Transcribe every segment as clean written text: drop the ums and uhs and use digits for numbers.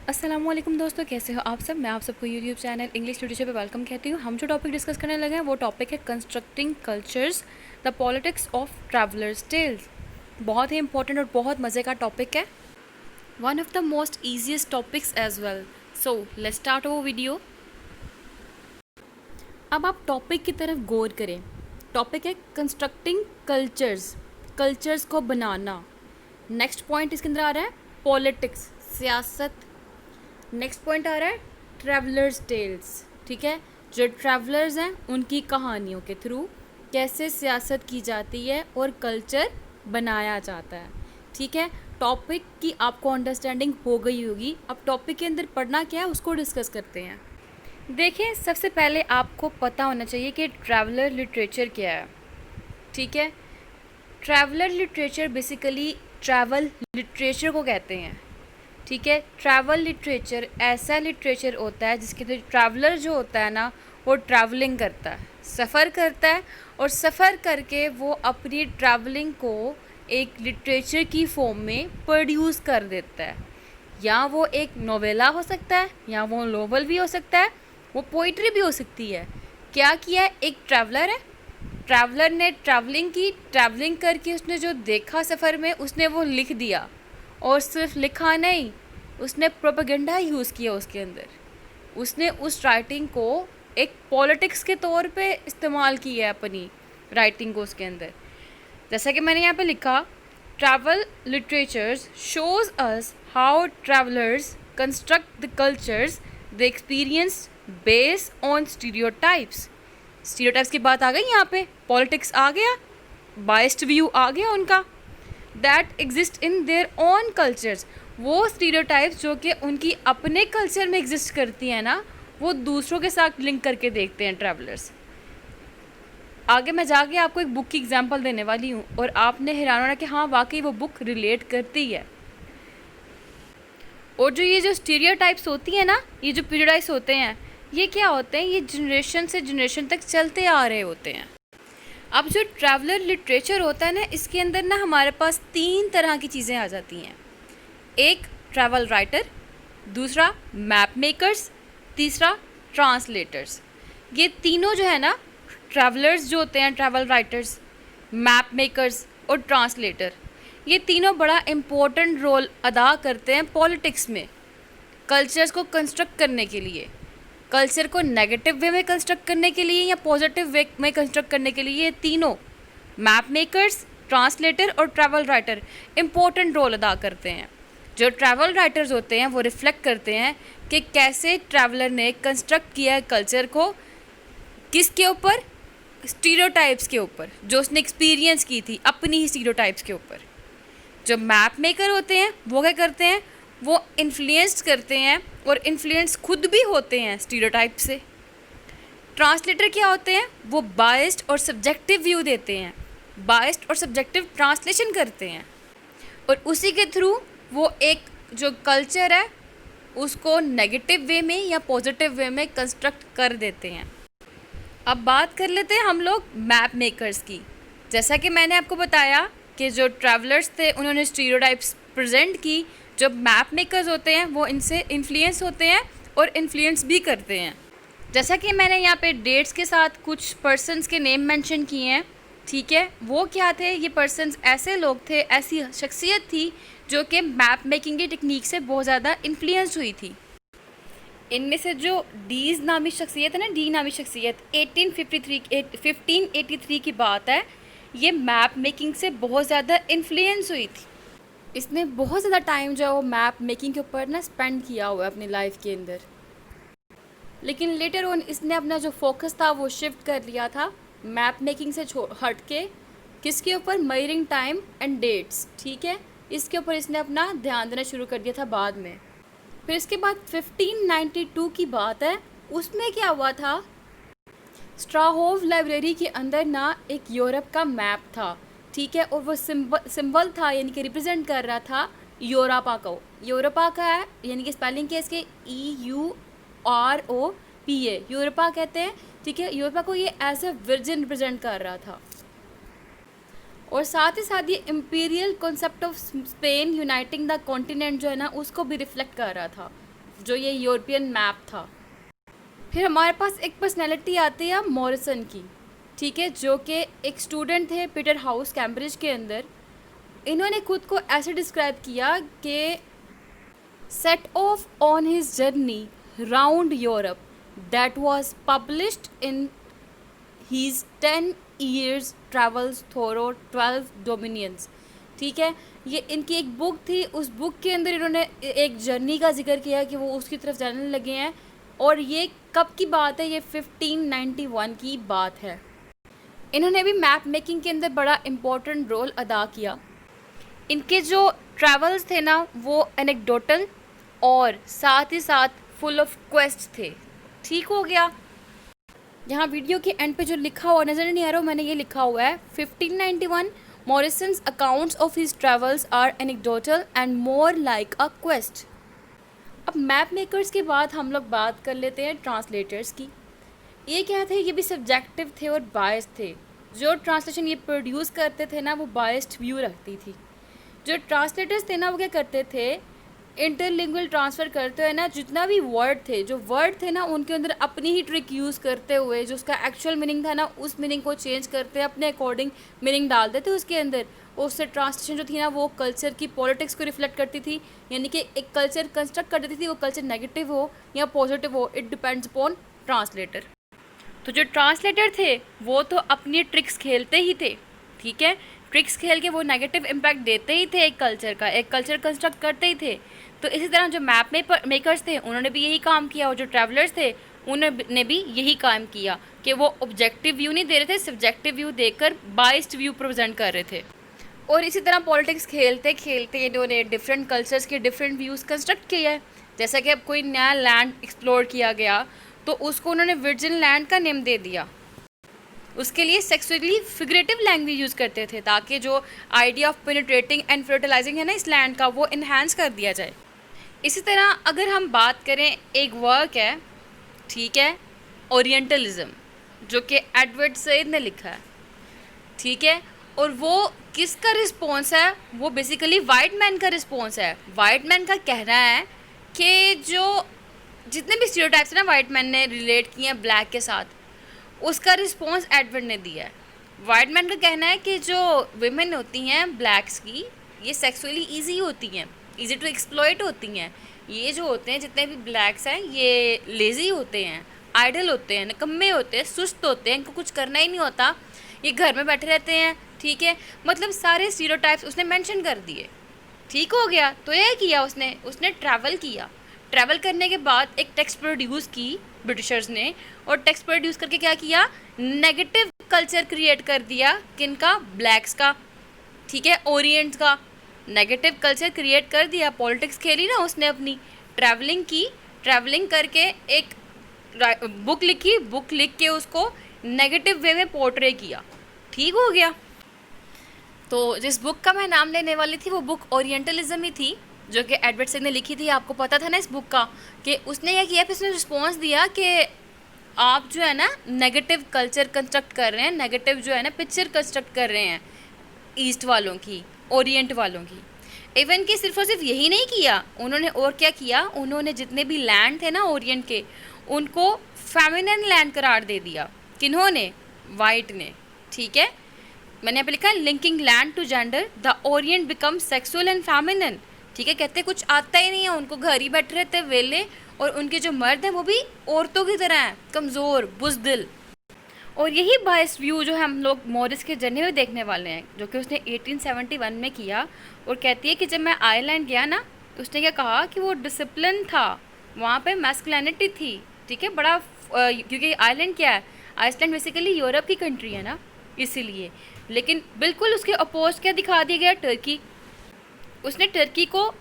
अस्सलामुअलैकुम दोस्तों, कैसे हो आप सब। मैं आप सबको यूट्यूब चैनल इंग्लिश लिटरेचर पे वेलकम कहती हूँ। हम जो टॉपिक डिस्कस करने लगे हैं वो टॉपिक है constructing cultures, the politics of travellers tales. बहुत ही इंपॉर्टेंट और बहुत मज़े का टॉपिक है, one of the most easiest topics as well. So let's start our video. अब आप टॉपिक की तरफ गौर करें। टॉपिक है कंस्ट्रक्टिंग कल्चर्स, कल्चर्स को बनाना। नेक्स्ट पॉइंट इसके अंदर आ रहा है पॉलिटिक्स, सियासत। नेक्स्ट पॉइंट आ रहा है ट्रैवलर्स टेल्स। ठीक है, जो ट्रैवलर्स हैं उनकी कहानियों के थ्रू कैसे सियासत की जाती है और कल्चर बनाया जाता है। ठीक है, टॉपिक की आपको अंडरस्टैंडिंग हो गई होगी। अब टॉपिक के अंदर पढ़ना क्या है उसको डिस्कस करते हैं। देखिए, सबसे पहले आपको पता होना चाहिए कि ट्रैवलर लिटरेचर क्या है। ठीक है, traveller literature basically travel literature को कहते हैं। ठीक है, ट्रैवल लिटरेचर ऐसा लिटरेचर होता है जिसके अंदर ट्रैवलर जो होता है ना वो ट्रैवलिंग करता है, सफ़र करता है, और सफ़र करके वो अपनी ट्रैवलिंग को एक लिटरेचर की फॉर्म में प्रोड्यूस कर देता है। या वो एक नोवेला हो सकता है, या वो नोवेल भी हो सकता है, वो पोइट्री भी हो सकती है। क्या किया है, एक ट्रैवलर है, ट्रैवलर ने ट्रैवलिंग की, ट्रैवलिंग करके उसने जो देखा सफ़र में उसने वो लिख दिया। और सिर्फ लिखा नहीं, उसने प्रोपेगेंडा यूज़ किया उसके अंदर। उसने उस राइटिंग को एक पॉलिटिक्स के तौर पे इस्तेमाल किया है अपनी राइटिंग को उसके अंदर। जैसा कि मैंने यहाँ पे लिखा, travel literatures shows us how travellers construct the cultures the experience base on stereotypes. Stereotypes की बात आ गई यहाँ पे, पॉलिटिक्स आ गया, बाइस्ड व्यू आ गया उनका, that exist in their own cultures. वो स्टीरियोटाइप्स जो कि उनकी अपने कल्चर में एग्जिस्ट करती हैं ना, वो दूसरों के साथ लिंक करके देखते हैं ट्रैवलर्स। आगे मैं जाके आपको एक बुक की एग्जांपल देने वाली हूँ और आपने हैरान होना कि हाँ वाकई वो बुक रिलेट करती है। और जो स्टीरियोटाइप्स होती हैं ना, ये जो प्रेजुडाइज होते हैं, ये क्या होते हैं, ये जनरेशन से जनरेशन तक चलते आ रहे होते हैं। अब जो ट्रैवलर लिटरेचर होता है ना, इसके अंदर ना हमारे पास 3 तरह की चीज़ें आ जाती हैं। एक ट्रैवल राइटर, दूसरा मैप मेकर्स, तीसरा ट्रांसलेटर्स। ये तीनों जो है ना, ट्रैवलर्स जो होते हैं, ट्रैवल राइटर्स, मैप मेकर्स और ट्रांसलेटर, ये तीनों बड़ा इम्पोर्टेंट रोल अदा करते हैं पॉलिटिक्स में, कल्चर्स को कंस्ट्रक्ट करने के लिए। कल्चर को नेगेटिव वे में कंस्ट्रक्ट करने के लिए या पॉजिटिव वे में कंस्ट्रक्ट करने के लिए ये तीनों, मैप मेकर्स, ट्रांसलेटर और ट्रैवल राइटर, इम्पोर्टेंट रोल अदा करते हैं। जो ट्रैवल राइटर्स होते हैं वो रिफ्लेक्ट करते हैं कि कैसे ट्रैवलर ने कंस्ट्रक्ट किया है कल्चर को, किसके ऊपर, स्टीरियोटाइप्स के ऊपर, जो उसने एक्सपीरियंस की थी अपनी ही स्टीरियोटाइप्स के ऊपर। जो मैप मेकर होते हैं वो क्या करते हैं, वो इन्फ्लुएंस्ड करते हैं और इन्फ्लुएंस खुद भी होते हैं स्टीरियोटाइप से। ट्रांसलेटर क्या होते हैं, वो बायस्ड और सब्जेक्टिव व्यू देते हैं, बायस्ड और सब्जेक्टिव ट्रांसलेशन करते हैं, और उसी के थ्रू वो एक जो कल्चर है उसको नेगेटिव वे में या पॉजिटिव वे में कंस्ट्रक्ट कर देते हैं। अब बात कर लेते हैं हम लोग मैप मेकर्स की। जैसा कि मैंने आपको बताया कि जो ट्रैवलर्स थे उन्होंने स्टीरियोटाइप्स प्रेजेंट की, जो मैप मेकर्स होते हैं वो इनसे इन्फ्लुएंस होते हैं और इन्फ्लुएंस भी करते हैं। जैसा कि मैंने यहाँ पे डेट्स के साथ कुछ पर्सन्स के नेम मेंशन किए हैं। ठीक है, वो क्या थे, ये पर्सन्स ऐसे लोग थे, ऐसी शख्सियत थी जो कि मैप मेकिंग की टेक्निक से बहुत ज़्यादा इन्फ्लुएंस हुई थी। इनमें से जो डीज नामी शख्सियत है ना, डी नामी शख्सियत 1583 की बात है, ये मैप मेकिंग से बहुत ज़्यादा इन्फ्लुएंस हुई थी। इसने बहुत ज़्यादा टाइम जो है वो मैप मेकिंग के ऊपर ना स्पेंड किया हुआ है अपनी लाइफ के अंदर। लेकिन लेटर ऑन इसने अपना जो फोकस था वो शिफ्ट कर लिया था मैप मेकिंग से हट के, किसके ऊपर, मेजरिंग टाइम एंड डेट्स। ठीक है, इसके ऊपर इसने अपना ध्यान देना शुरू कर दिया था बाद में। फिर इसके बाद 1592 की बात है, उसमें क्या हुआ था, स्ट्राहोव लाइब्रेरी के अंदर ना एक यूरोप का मैप था। ठीक है, और वो सिंबल था, यानी कि रिप्रेजेंट कर रहा था यूरोपा को। यूरोपा का है, यानी कि स्पेलिंग के इसके EUROPA, यूरोपा कहते हैं। ठीक है, यूरोपा को ये एज ए वर्जिन रिप्रेजेंट कर रहा था। और साथ ही साथ ये imperial concept of Spain uniting the continent जो है ना, उसको भी रिफ्लेक्ट कर रहा था। जो ये यूरोपियन मैप था। फिर हमारे पास एक पर्सनैलिटी आती है मॉरिसन की, ठीक है, जो कि एक स्टूडेंट थे पीटर हाउस कैम्ब्रिज के अंदर। इन्होंने खुद को ऐसे डिस्क्राइब किया कि set off on his journey round Europe that was published in his 10 years travels through 12 dominions। ठीक है, ये इनकी एक बुक थी, उस बुक के अंदर इन्होंने एक जर्नी का जिक्र किया कि वो उसकी तरफ जाने लगे हैं। और ये कब की बात है? ये 1591 की बात है। इन्होंने भी मैप मेकिंग के अंदर बड़ा इम्पोर्टेंट रोल अदा किया। इनके जो ट्रैवल्स थे ना वो एनेक्डोटल और साथ ही साथ फुल ऑफ क्वेस्ट थे। ठीक हो गया। यहाँ वीडियो के एंड पे जो लिखा हुआ नज़र नहीं आ रहा, मैंने ये लिखा हुआ है 1591 Morrison's accounts of his travels are anecdotal and more like a quest. अब मैप मेकर्स के बाद हम लोग बात कर लेते हैं ट्रांसलेटर्स की। ये क्या थे? ये भी सब्जेक्टिव थे और बायस्ड थे। जो ट्रांसलेशन ये प्रोड्यूस करते थे ना वो बायस्ड व्यू रखती थी। जो ट्रांसलेटर्स थे ना वो क्या करते थे? इंटरलिंगुअल ट्रांसफ़र करते हुए ना जितना भी वर्ड थे ना उनके अंदर अपनी ही ट्रिक यूज़ करते हुए जो उसका एक्चुअल मीनिंग था ना उस मीनिंग को चेंज करते अपने अकॉर्डिंग मीनिंग डाल देते उसके अंदर। और उससे ट्रांसलेशन जो थी ना वो कल्चर की पॉलिटिक्स को रिफ्लेक्ट करती थी, यानी कि एक कल्चर कंस्ट्रक्ट कर देती थी। वो कल्चर नेगेटिव हो या पॉजिटिव हो, इट डिपेंड्स अपॉन ट्रांसलेटर। तो जो ट्रांसलेटर थे वो तो अपनी ट्रिक्स खेलते ही थे, ठीक है, ट्रिक्स खेल के वो नेगेटिव इम्पैक्ट देते ही थे, एक कल्चर कंस्ट्रक्ट करते ही थे। तो इसी तरह जो मैप मेकर्स थे उन्होंने भी यही काम किया, और जो ट्रैवलर्स थे उन्होंने भी यही काम किया कि वो ऑब्जेक्टिव व्यू नहीं दे रहे थे, सब्जेक्टिव व्यू देकर बाइस्ड व्यू प्रेजेंट कर रहे थे। और इसी तरह पॉलिटिक्स खेलते खेलते इन्होंने डिफरेंट कल्चर्स के डिफरेंट व्यूज़ कंस्ट्रक्ट किया है। जैसा कि अब कोई नया लैंड एक्सप्लोर किया गया तो उसको उन्होंने वर्जिन लैंड का नेम दे दिया। उसके लिए सेक्सुअली फिगरेटिव लैंग्वेज यूज़ करते थे ताकि जो idea of penetrating and fertilising है ना इस लैंड का वो इन्हांस कर दिया जाए। इसी तरह अगर हम बात करें, एक वर्क है, ठीक है, ओरिएंटलिज्म, जो कि एडवर्ड सईद ने लिखा है, ठीक है, और वो किसका रिस्पॉन्स है? वो बेसिकली वाइट मैन का रिस्पॉन्स है। वाइट मैन का कहना है कि जो जितने भी स्टीरियोटाइप्स हैं ना वाइट मैन ने रिलेट किए हैं ब्लैक के साथ, उसका रिस्पॉन्स एडवर्ड ने दिया है। वाइट मैन का कहना है कि जो विमेन होती हैं ब्लैक्स की, ये सेक्सुअली ईजी होती हैं, ईजी टू एक्सप्लॉइट होती हैं। ये जो होते हैं जितने भी ब्लैक्स हैं ये लेज़ी होते हैं, आइडल होते हैं, निकम्मे होते हैं, सुस्त होते हैं, इनको कुछ करना ही नहीं होता, ये घर में बैठे रहते हैं, ठीक है। मतलब सारे स्टीरियोटाइप्स उसने मेंशन कर दिए। ठीक हो गया। तो यह किया उसने ट्रैवल किया। ट्रैवल करने के बाद एक टेक्स्ट प्रोड्यूस की ब्रिटिशर्स ने, और टेक्स्ट प्रोड्यूस करके क्या किया? नेगेटिव कल्चर क्रिएट कर दिया। किनका? ब्लैक्स का, ठीक है, ओरिएंट्स का। नेगेटिव कल्चर क्रिएट कर दिया, पॉलिटिक्स खेली ना उसने अपनी, ट्रैवलिंग की, ट्रैवलिंग करके एक बुक लिखी, बुक लिख के उसको नेगेटिव वे में पोर्ट्रे किया। ठीक हो गया। तो जिस बुक का मैं नाम लेने वाली थी वो बुक ओरिएंटलिज्म ही थी, जो कि एडवर्ड सईद ने लिखी थी। आपको पता था ना इस बुक का कि उसने क्या किया, फिर उसने रिस्पॉन्स दिया कि आप जो है ना नेगेटिव कल्चर कंस्ट्रक्ट कर रहे हैं, नेगेटिव जो है ना पिक्चर कंस्ट्रक्ट कर रहे हैं ईस्ट वालों की, ओरिएंट वालों की। इवन कि सिर्फ और सिर्फ यही नहीं किया उन्होंने, और क्या किया उन्होंने? जितने भी लैंड थे ना ओरिएंट के, उनको फेमिनिन लैंड करार दे दिया। किन्होंने? वाइट ने, ठीक है। मैंने यहाँ पे लिखा है linking land to gender, the orient become sexual and feminine, ठीक है। कहते कुछ आता ही नहीं है उनको, घर ही बैठे रहते वेले, और उनके जो मर्द हैं वो भी औरतों की तरह हैं, कमज़ोर, बुज़दिल। और यही बायस व्यू जो हम लोग मॉरिस के जर्नी में देखने वाले हैं, जो कि उसने 1871 में किया। और कहती है कि जब मैं आयरलैंड गया ना तो उसने क्या कहा कि वो डिसिप्लिन था, वहाँ पे मैस्कुलिनिटी थी, ठीक है, बड़ा, क्योंकि आयरलैंड क्या है, आइसलैंड बेसिकली यूरोप की कंट्री है ना, इसीलिए। लेकिन बिल्कुल उसके अपोज क्या दिखा दिया गया? टर्की। उसने टर्की को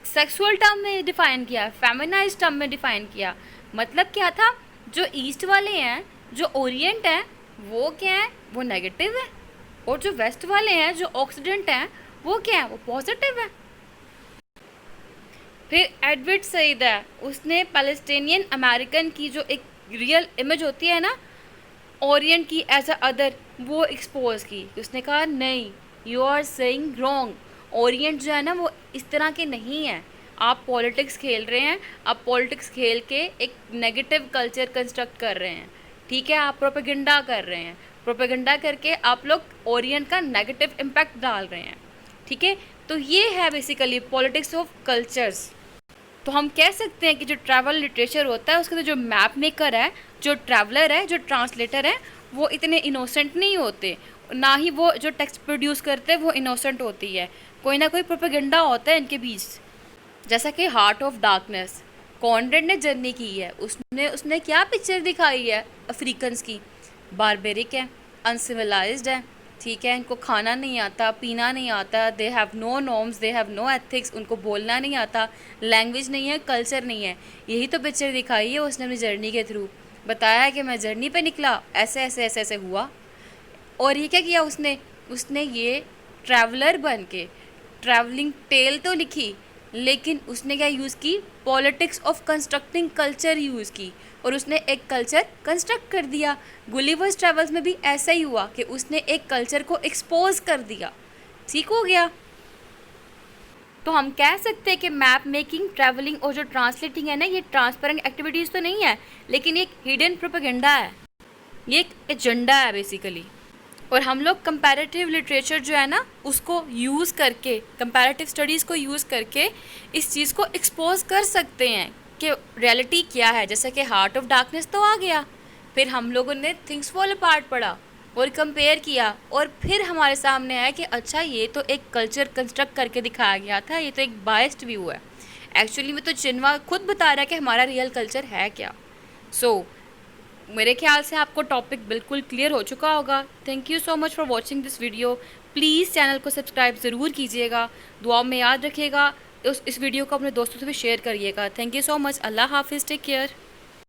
सेक्सुअल टर्म में डिफ़ाइन किया, फेमिनाइज्ड टर्म में डिफ़ाइन किया। मतलब क्या था? जो ईस्ट वाले हैं, जो ओरिएंट हैं, वो क्या है? वो नेगेटिव है, और जो वेस्ट वाले हैं, जो ऑक्सीडेंट हैं, वो क्या है? वो पॉजिटिव है। फिर एडवर्ड सईद है, उसने पैलेस्टीनियन अमेरिकन की जो एक रियल इमेज होती है ना ओरिएंट की एज अ अदर, वो एक्सपोज की। उसने कहा नहीं, you are saying wrong, orient जो है ना वो इस तरह के नहीं है, आप पॉलिटिक्स खेल रहे हैं, आप पॉलिटिक्स खेल के एक नेगेटिव कल्चर कंस्ट्रक्ट कर रहे हैं, ठीक है, आप प्रोपेगेंडा कर रहे हैं, प्रोपेगेंडा करके आप लोग ओरिएंट का नेगेटिव इम्पैक्ट डाल रहे हैं, ठीक है। तो ये है बेसिकली पॉलिटिक्स ऑफ कल्चर्स। तो हम कह सकते हैं कि जो ट्रैवल लिटरेचर होता है उसके तो जो मैप मेकर है, जो ट्रैवलर है, जो ट्रांसलेटर है, वो इतने इनोसेंट नहीं होते, ना ही वो जो टेक्स्ट प्रोड्यूस करते हैं वो इनोसेंट होती है, कोई ना कोई प्रोपेगेंडा होता है इनके बीच। जैसा कि हार्ट ऑफ डार्कनेस कॉनरेड ने जर्नी की है, उसने उसने क्या पिक्चर दिखाई है अफ्रीकन्स की, बारबेरिक है, अनसिविलाइज्ड है, ठीक है, इनको खाना नहीं आता, पीना नहीं आता, they have no norms, they have no ethics, उनको बोलना नहीं आता, लैंग्वेज नहीं है, कल्चर नहीं है। यही तो पिक्चर दिखाई है उसने अपनी जर्नी के थ्रू, बताया है कि मैं जर्नी पे निकला, ऐसे ऐसे ऐसे ऐसे हुआ। और ये क्या किया उसने, उसने ये ट्रैवलर बन के ट्रैवलिंग टेल तो लिखी, लेकिन उसने क्या यूज़ की, politics of constructing culture use की, और उसने एक कल्चर कंस्ट्रक्ट कर दिया। गुलिवर्स ट्रैवल्स में भी ऐसा ही हुआ कि उसने एक कल्चर को एक्सपोज कर दिया, ठीक हो गया। तो हम कह सकते हैं कि मैप मेकिंग, ट्रैवलिंग और जो ट्रांसलेटिंग है ना, ये ट्रांसपेरेंट एक्टिविटीज़ तो नहीं है, लेकिन एक हिडन प्रोपेगेंडा है, ये एक एजेंडा है बेसिकली। और हम लोग कंपैरेटिव लिटरेचर जो है ना उसको यूज़ करके, कंपैरेटिव स्टडीज़ को यूज़ करके इस चीज़ को एक्सपोज कर सकते हैं कि रियलिटी क्या है। जैसे कि हार्ट ऑफ डार्कनेस तो आ गया, फिर हम लोगों ने थिंग्स फॉल अपार्ट पढ़ा और कंपेयर किया, और फिर हमारे सामने आया कि अच्छा ये तो एक कल्चर कंस्ट्रक्ट करके दिखाया गया था, ये तो एक बायस्ड व्यू है, एक्चुअली में तो चिन्वा खुद बता रहा है कि हमारा रियल कल्चर है क्या। सो मेरे ख्याल से आपको टॉपिक बिल्कुल क्लियर हो चुका होगा। Thank you so much for watching this video. Please channel को सब्सक्राइब ज़रूर कीजिएगा, दुआ में याद रखिएगा, इस वीडियो को अपने दोस्तों से भी शेयर करिएगा। Thank you so much. अल्लाह हाफिज़, टेक केयर।